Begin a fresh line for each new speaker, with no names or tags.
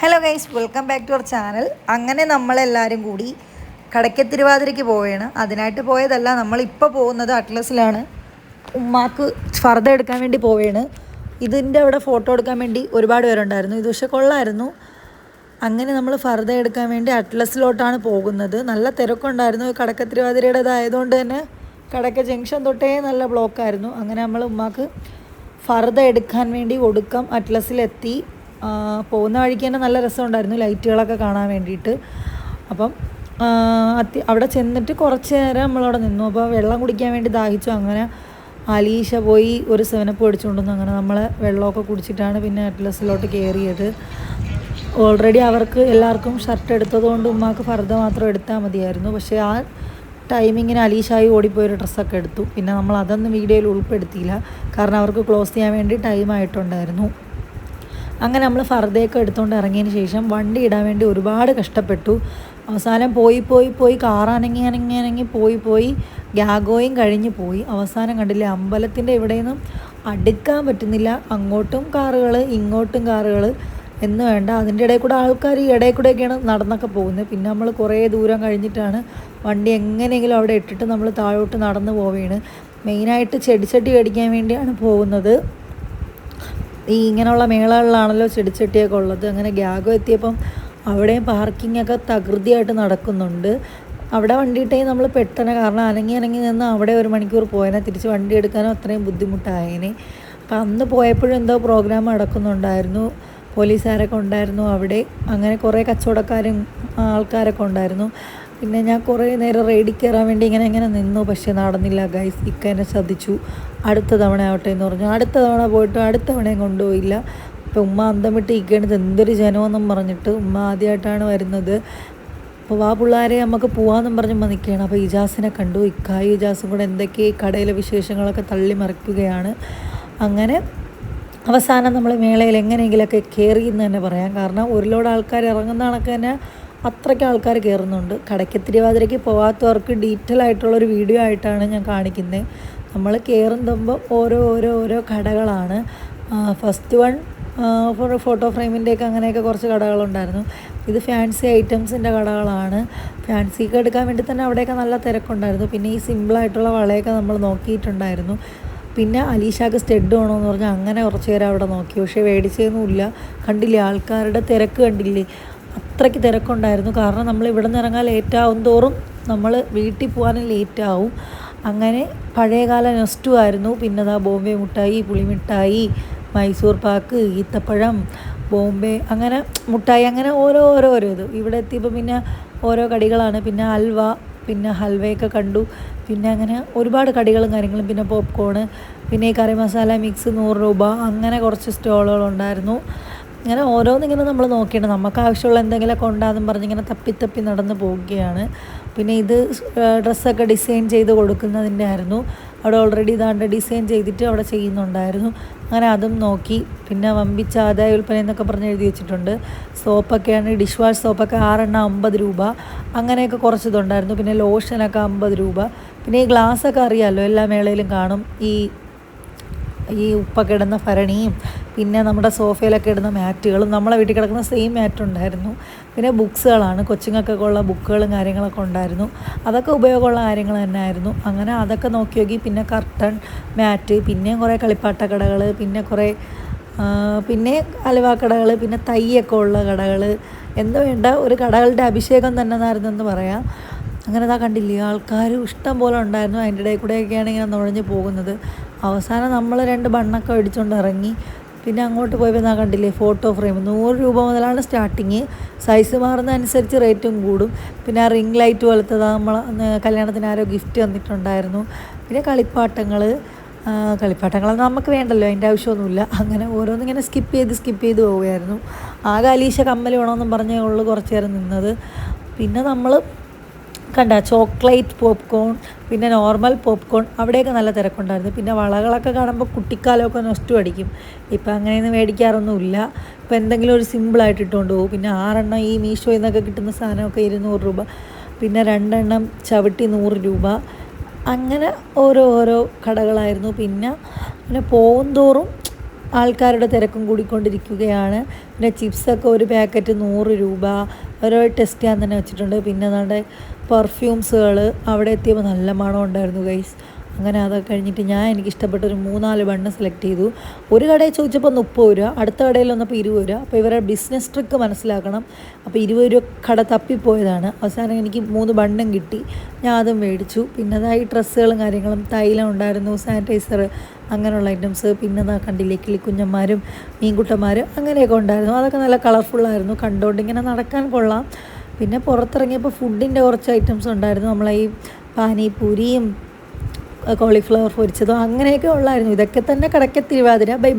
Hello guys, welcome back to our channel. അങ്ങനെ നമ്മളെല്ലാവരും കൂടി കടയ്ക്കത്തിരുവാതിരയ്ക്ക് പോവുകയാണ്. അതിനായിട്ട് പോയതല്ല, നമ്മളിപ്പോൾ പോകുന്നത് അറ്റ്ലസിലാണ്. ഉമ്മാക്ക് ഫർദ എടുക്കാൻ വേണ്ടി പോവുകയാണ്. ഇതിൻ്റെ അവിടെ ഫോട്ടോ എടുക്കാൻ വേണ്ടി ഒരുപാട് പേരുണ്ടായിരുന്നു. ഇത് പക്ഷേ കൊള്ളായിരുന്നു. അങ്ങനെ നമ്മൾ ഫർദ എടുക്കാൻ വേണ്ടി അറ്റ്ലസിലോട്ടാണ് പോകുന്നത്. നല്ല തിരക്കുണ്ടായിരുന്നു. കടയ്ക്കത്തിരുവാതിരയുടേതായതുകൊണ്ട് തന്നെ കടയ്ക്ക ജംഗ്ഷൻ തൊട്ടേ നല്ല ബ്ലോക്കായിരുന്നു. അങ്ങനെ നമ്മൾ ഉമ്മാക്ക് ഫർദ എടുക്കാൻ വേണ്ടി ഒടുക്കം അറ്റ്ലസിലെത്തി. പോകുന്ന വഴിക്ക് തന്നെ നല്ല രസമുണ്ടായിരുന്നു, ലൈറ്റുകളൊക്കെ കാണാൻ വേണ്ടിയിട്ട്. അപ്പം അവിടെ ചെന്നിട്ട് കുറച്ച് നേരം നമ്മളവിടെ നിന്നു. അപ്പോൾ വെള്ളം കുടിക്കാൻ വേണ്ടി ദാഹിച്ചു. അങ്ങനെ അലീഷ പോയി ഒരു 7up മേടിച്ചുകൊണ്ടുവന്നു. അങ്ങനെ നമ്മൾ വെള്ളമൊക്കെ കുടിച്ചിട്ടാണ് പിന്നെ അറ്റ്ലസിലോട്ട് കയറിയത്. ഓൾറെഡി അവർക്ക് എല്ലാവർക്കും ഷർട്ട് എടുത്തതുകൊണ്ട് ഉമ്മാക്ക് ഫർദ മാത്രം എടുത്താൽ മതിയായിരുന്നു. പക്ഷേ ആ ടൈമിങ്ങിന് അലീഷായി ഓടിപ്പോയൊരു ഡ്രസ്സൊക്കെ എടുത്തു. പിന്നെ നമ്മൾ അതൊന്നും വീഡിയോയിൽ ഉൾപ്പെടുത്തിയില്ല, കാരണം അവർക്ക് ക്ലോസ് ചെയ്യാൻ വേണ്ടി ടൈമായിട്ടുണ്ടായിരുന്നു. അങ്ങനെ നമ്മൾ ഫർദയൊക്കെ എടുത്തുകൊണ്ട് ഇറങ്ങിയതിന് ശേഷം വണ്ടി ഇടാൻ വേണ്ടി ഒരുപാട് കഷ്ടപ്പെട്ടു. അവസാനം പോയി കാറനങ്ങി പോയി ഗ്യാഗോയും കഴിഞ്ഞ് പോയി. അവസാനം കണ്ടില്ലേ, അമ്പലത്തിൻ്റെ ഇവിടെ നിന്നും അടുക്കാൻ പറ്റുന്നില്ല. അങ്ങോട്ടും കാറുകൾ ഇങ്ങോട്ടും കാറുകൾ എന്ന് വേണ്ട, അതിൻ്റെ ഇടയിൽ കൂടെ ആൾക്കാർ ഈ ഇടയിൽ കൂടെയൊക്കെയാണ് നടന്നൊക്കെ പോകുന്നത്. പിന്നെ നമ്മൾ കുറേ ദൂരം കഴിഞ്ഞിട്ടാണ് വണ്ടി എങ്ങനെയെങ്കിലും അവിടെ ഇട്ടിട്ട് നമ്മൾ താഴോട്ട് നടന്നു പോവുകയാണ്. മെയിനായിട്ട് ചെടിച്ചട്ടി മേടിക്കാൻ വേണ്ടിയാണ് പോകുന്നത്. ഈ ഇങ്ങനെയുള്ള മേളകളിലാണല്ലോ ചെടിച്ചട്ടിയൊക്കെ ഉള്ളത്. അങ്ങനെ ഗ്യാഗോ എത്തിയപ്പം അവിടെയും പാർക്കിങ്ങൊക്കെ തകൃതിയായിട്ട് നടക്കുന്നുണ്ട്. അവിടെ വണ്ടി ഇട്ടേ നമ്മൾ പെട്ടെന്ന്, കാരണം അനങ്ങി നിന്ന് അവിടെ 1 മണിക്കൂർ പോയേനെ. തിരിച്ച് വണ്ടി എടുക്കാനോ അത്രയും ബുദ്ധിമുട്ടായേനെ. അപ്പം അന്ന് പോയപ്പോഴും എന്തോ പ്രോഗ്രാം നടക്കുന്നുണ്ടായിരുന്നു, പോലീസുകാരൊക്കെ ഉണ്ടായിരുന്നു അവിടെ. അങ്ങനെ കുറേ കച്ചവടക്കാരും ആൾക്കാരൊക്കെ ഉണ്ടായിരുന്നു. പിന്നെ ഞാൻ കുറേ നേരം റൈഡിൽ കയറാൻ വേണ്ടി ഇങ്ങനെ നിന്നു. പക്ഷേ നടന്നില്ല ഗൈസ്. ഇക്ക എന്നെ ശ്രദ്ധിച്ചു. അടുത്ത തവണ ആവട്ടെ എന്ന് പറഞ്ഞു. അടുത്ത തവണ പോയിട്ട് അടുത്ത തവണയും കൊണ്ടുപോയില്ല. അപ്പോൾ ഉമ്മ അന്തം വിട്ട് ഇരിക്കേണ്ടത് എന്തൊരു ജനമെന്നും പറഞ്ഞിട്ട്. ഉമ്മ ആദ്യമായിട്ടാണ് വരുന്നത്. അപ്പോൾ ആ പിള്ളേരെ നമുക്ക് പോകാമെന്നും പറഞ്ഞ് നിൽക്കുകയാണ്. അപ്പോൾ ഇജാസിനെ കണ്ടു. ഇക്കായും ഇജാസും കൂടെ എന്തൊക്കെ കടയിലെ വിശേഷങ്ങളൊക്കെ തള്ളി മറിക്കുകയാണ്. അങ്ങനെ അവസാനം നമ്മൾ മേളയിൽ എങ്ങനെയെങ്കിലുമൊക്കെ കയറി എന്ന് തന്നെ പറയാം. കാരണം ഒരു ലോഡ് ആൾക്കാർ ഇറങ്ങുന്ന കണക്ക് തന്നെ അത്രയ്ക്ക് ആൾക്കാർ കയറുന്നുണ്ട്. കടയ്ക്കത്തിരുവാതിരയ്ക്ക് പോകാത്തവർക്ക് ഡീറ്റെയിൽ ആയിട്ടുള്ളൊരു വീഡിയോ ആയിട്ടാണ് ഞാൻ കാണിക്കുന്നത്. നമ്മൾ കയറുമ്പോൾ ഓരോ കടകളാണ്. ഫസ്റ്റ് വൺ ഫോട്ടോ ഫ്രെയിമിൻ്റെയൊക്കെ അങ്ങനെയൊക്കെ കുറച്ച് കടകളുണ്ടായിരുന്നു. ഇത് ഫാൻസി ഐറ്റംസിൻ്റെ കടകളാണ്. ഫാൻസിക്ക് എടുക്കാൻ വേണ്ടി തന്നെ അവിടെയൊക്കെ നല്ല തിരക്കുണ്ടായിരുന്നു. പിന്നെ ഈ സിമ്പിളായിട്ടുള്ള വളയൊക്കെ നമ്മൾ നോക്കിയിട്ടുണ്ടായിരുന്നു. പിന്നെ അലീഷാക്ക് സ്റ്റഡ് വേണമെന്ന് പറഞ്ഞാൽ അങ്ങനെ കുറച്ച് നേരം അവിടെ നോക്കി. പക്ഷേ മേടിച്ചതൊന്നുമില്ല. കണ്ടില്ലേ, ആൾക്കാരുടെ തിരക്ക് കണ്ടില്ലേ, അത്രയ്ക്ക് തിരക്കുണ്ടായിരുന്നു. കാരണം നമ്മൾ ഇവിടെ നിന്ന് ഇറങ്ങാൻ ലേറ്റാവും തോറും നമ്മൾ വീട്ടിൽ പോകാനും ലേറ്റാവും. അങ്ങനെ പഴയകാല നെസ്റ്റു ആയിരുന്നു. പിന്നെ ബോംബെ മുട്ടായി, പുളിമിഠായി, മൈസൂർ പാക്ക്, ഈത്തപ്പഴം, ബോംബെ അങ്ങനെ മുട്ടായി, അങ്ങനെ ഓരോ ഇത്. ഇവിടെ എത്തിയപ്പോൾ പിന്നെ ഓരോ കടികളാണ്. പിന്നെ പിന്നെ ഹൽവയൊക്കെ കണ്ടു. പിന്നെ അങ്ങനെ ഒരുപാട് കടികളും കാര്യങ്ങളും. പിന്നെ പോപ്കോണ്, പിന്നെ ഈ കറി മസാല മിക്സ് 100 രൂപ, അങ്ങനെ കുറച്ച് സ്റ്റോളുകളുണ്ടായിരുന്നു. ഇങ്ങനെ ഓരോന്നിങ്ങനെ നമ്മൾ നോക്കിയിട്ട് നമുക്ക് ആവശ്യമുള്ള എന്തെങ്കിലുമൊക്കെ ഉണ്ടാകും പറഞ്ഞിങ്ങനെ തപ്പി നടന്ന് പോവുകയാണ്. പിന്നെ ഇത് ഡ്രസ്സൊക്കെ ഡിസൈൻ ചെയ്ത് കൊടുക്കുന്നതിൻ്റെ ആയിരുന്നു. അവിടെ ഓൾറെഡി ഇതാണ്ട് ഡിസൈൻ ചെയ്തിട്ട് അവിടെ ചെയ്യുന്നുണ്ടായിരുന്നു. അങ്ങനെ അതും നോക്കി. പിന്നെ വമ്പിച്ച ആദായ വിൽപ്പന എന്നൊക്കെ പറഞ്ഞ് എഴുതി വെച്ചിട്ടുണ്ട്. സോപ്പൊക്കെയാണ്, ഡിഷ് വാഷ് സോപ്പൊക്കെ 6 എണ്ണം 50 രൂപ, അങ്ങനെയൊക്കെ കുറച്ചിതുണ്ടായിരുന്നു. പിന്നെ ലോഷനൊക്കെ 50 രൂപ. പിന്നെ ഈ ഗ്ലാസ്സൊക്കെ അറിയാമല്ലോ, എല്ലാ മേളയിലും കാണും. ഈ ഉപ്പൊക്കെ ഇടുന്ന ഭരണിയും പിന്നെ നമ്മുടെ സോഫയിലൊക്കെ ഇടുന്ന മാറ്റുകളും, നമ്മളെ വീട്ടിൽ കിടക്കുന്ന സെയിം മാറ്റ് ഉണ്ടായിരുന്നു. പിന്നെ ബുക്സുകളാണ്, കൊച്ചുങ്ങൾക്കൊക്കെ ഉള്ള ബുക്കുകളും കാര്യങ്ങളൊക്കെ ഉണ്ടായിരുന്നു. അതൊക്കെ ഉപയോഗമുള്ള കാര്യങ്ങൾ തന്നെ ആയിരുന്നു. അങ്ങനെ അതൊക്കെ നോക്കി. പിന്നെ കർട്ടൺ, മാറ്റ്, പിന്നെയും കുറേ കളിപ്പാട്ട കടകൾ, പിന്നെ അലുവാക്കടകൾ, പിന്നെ തൈയൊക്കെ ഉള്ള കടകൾ, എന്ത് വേണ്ട ഒരു കടകളുടെ അഭിഷേകം തന്നെ എന്നായിരുന്നെന്ന് പറയാം. അങ്ങനെ കണ്ടില്ലേ, ആൾക്കാർ ഇഷ്ടം പോലെ ഉണ്ടായിരുന്നു. അതിൻ്റെ ഇടയിൽ കൂടെയൊക്കെയാണ് ഇങ്ങനെ നുഴഞ്ഞ് പോകുന്നത്. അവസാനം നമ്മൾ 2 ബണ്ണൊക്കെ മേടിച്ചുകൊണ്ട് ഇറങ്ങി. പിന്നെ അങ്ങോട്ട് പോയപ്പോൾ കണ്ടില്ലേ, ഫോട്ടോ ഫ്രെയിം 100 രൂപ മുതലാണ് സ്റ്റാർട്ടിങ്. സൈസ് മാറുന്നതനുസരിച്ച് റേറ്റും കൂടും. പിന്നെ ആ റിംഗ് ലൈറ്റ് പോലത്തെ നമ്മൾ കല്യാണത്തിന് ആരോ ഗിഫ്റ്റ് തന്നിട്ടുണ്ടായിരുന്നു. പിന്നെ കളിപ്പാട്ടങ്ങളൊന്നും നമുക്ക് വേണ്ടല്ലോ, അതിൻ്റെ ആവശ്യമൊന്നുമില്ല. അങ്ങനെ ഓരോന്നിങ്ങനെ സ്കിപ്പ് ചെയ്ത് പോവുകയായിരുന്നു. ആകെ അലീഷ കമ്മൽ വേണമെന്നും പറഞ്ഞേ ഉള്ളൂ കുറച്ച് നേരം നിന്നത്. പിന്നെ നമ്മൾ കണ്ട ചോക്ലേറ്റ് പോപ്കോൺ, പിന്നെ നോർമൽ പോപ്കോൺ, അവിടെയൊക്കെ നല്ല തിരക്കുണ്ടായിരുന്നു. പിന്നെ വളകളൊക്കെ കാണുമ്പോൾ കുട്ടിക്കാലമൊക്കെ നൊസ്റ്റു അടിക്കും. ഇപ്പം അങ്ങനെയൊന്നും മേടിക്കാറൊന്നുമില്ല. ഇപ്പം എന്തെങ്കിലും ഒരു സിമ്പിളായിട്ട് ഇട്ടുകൊണ്ട് പോകും. പിന്നെ 6 എണ്ണം ഈ മീഷോയിൽ നിന്നൊക്കെ കിട്ടുന്ന സാധനമൊക്കെ 200 രൂപ. പിന്നെ 2 എണ്ണം ചവിട്ടി 100 രൂപ. അങ്ങനെ ഓരോ കടകളായിരുന്നു. പിന്നെ പോകും തോറും ആൾക്കാരുടെ തിരക്കും കൂടിക്കൊണ്ടിരിക്കുകയാണ്. പിന്നെ ചിപ്സൊക്കെ ഒരു പാക്കറ്റ് 100 രൂപ. ഓരോ ടെസ്റ്റ് ചെയ്യാൻ തന്നെ വെച്ചിട്ടുണ്ട്. പിന്നെ നമ്മുടെ പെർഫ്യൂംസുകൾ അവിടെ എത്തിയപ്പോൾ നല്ല മണം ഉണ്ടായിരുന്നു ഗൈസ്. അങ്ങനെ അതൊക്കെ കഴിഞ്ഞിട്ട് എനിക്ക് ഇഷ്ടപ്പെട്ടൊരു 3-4 ബണ്ണ് സെലക്ട് ചെയ്തു. ഒരു കടയിൽ ചോദിച്ചപ്പോൾ 30 രൂപ, അടുത്ത കടയിൽ വന്നപ്പോൾ 20 രൂപ. അപ്പോൾ ഇവരുടെ ബിസിനസ് ട്രിക്ക് മനസ്സിലാക്കണം. അപ്പോൾ 20 രൂപ കട തപ്പിപ്പോയതാണ്. അവസാനം എനിക്ക് 3 ബണ്ണും കിട്ടി. ഞാൻ അതും മേടിച്ചു. പിന്നെ അതായി ഡ്രസ്സുകളും കാര്യങ്ങളും, തൈലം ഉണ്ടായിരുന്നു, സാനിറ്റൈസർ, അങ്ങനെയുള്ള ഐറ്റംസ്. പിന്നെ കണ്ടില്ലേ കിളിക്കുഞ്ഞന്മാരും മീൻകുട്ടന്മാരും അങ്ങനെയൊക്കെ ഉണ്ടായിരുന്നു. അതൊക്കെ നല്ല കളർഫുള്ളായിരുന്നു. കണ്ടുകൊണ്ട് ഇങ്ങനെ നടക്കാൻ കൊള്ളാം. പിന്നെ പുറത്തിറങ്ങിയപ്പോൾ ഫുഡിൻ്റെ കുറച്ച് ഐറ്റംസ് ഉണ്ടായിരുന്നു. നമ്മളെ ഈ പാനിപൂരിയും കോളിഫ്ലവർ പൊരിച്ചതും അങ്ങനെയൊക്കെ ഉള്ളായിരുന്നു. ഇതൊക്കെ തന്നെ കടയ്ക്കൽ തിരുവാതിര. Bye bye.